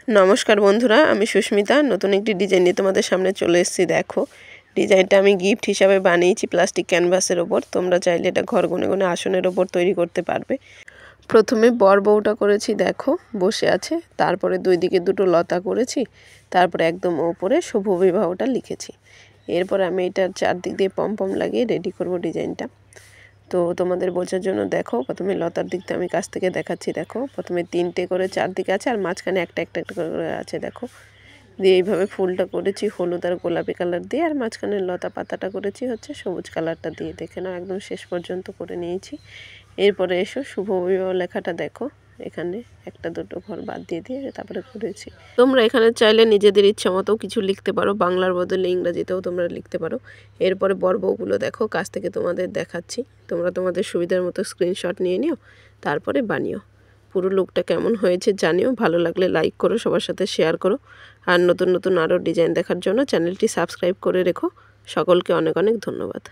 নমস্কার বন্ধুরা, আমি সুস্মিতা নতুন একটি ডিজাইন নিয়ে তোমাদের সামনে চলে এসেছি। দেখো, ডিজাইনটা আমি গিফট হিসাবে বানিয়েছি প্লাস্টিক ক্যানভাসের ওপর। তোমরা চাইলে এটা ঘর গুনে গুনে আসনের ওপর তৈরি করতে পারবে। প্রথমে বর বউটা করেছি, দেখো বসে আছে। তারপরে দুই দিকে দুটো লতা করেছি। তারপরে একদম ওপরে শুভ বিবাহটা লিখেছি। এরপর আমি এটার চারদিক দিয়ে পম লাগিয়ে রেডি করব ডিজাইনটা। তো তোমাদের বোঝার জন্য দেখো, প্রথমে লতার দিকটা আমি কাছ থেকে দেখাচ্ছি। দেখো, প্রথমে 3টে করে চারদিকে আছে, আর মাঝখানে একটা একটা করে আছে। দেখো, দিয়ে এইভাবে ফুলটা করেছি হলুদ আর গোলাপি কালার দিয়ে, আর মাঝখানে লতা পাতাটা করেছি হচ্ছে সবুজ কালারটা দিয়ে। দেখে নাও, একদম শেষ পর্যন্ত করে নিয়েছি। এরপরে এসো শুভ বিবাহ লেখাটা দেখো, এখানে একটা দুটো ঘর বাদ দিয়ে তারপরে করেছি। তোমরা এখানে চাইলে নিজেদের ইচ্ছা মতো কিছু লিখতে পারো, বাংলার বদলে ইংরাজিতেও তোমরা লিখতে পারো। এরপরে বর বউগুলো দেখো, কাছ থেকে তোমাদের দেখাচ্ছি। তোমরা তোমাদের সুবিধার মতো স্ক্রিনশট নিয়ে নিও, তারপরে বানিও। পুরো লুকটা কেমন হয়েছে জানিও। ভালো লাগলে লাইক করো, সবার সাথে শেয়ার করো। আর নতুন নতুন আরও ডিজাইন দেখার জন্য চ্যানেলটি সাবস্ক্রাইব করে রেখো। সকলকে অনেক অনেক ধন্যবাদ।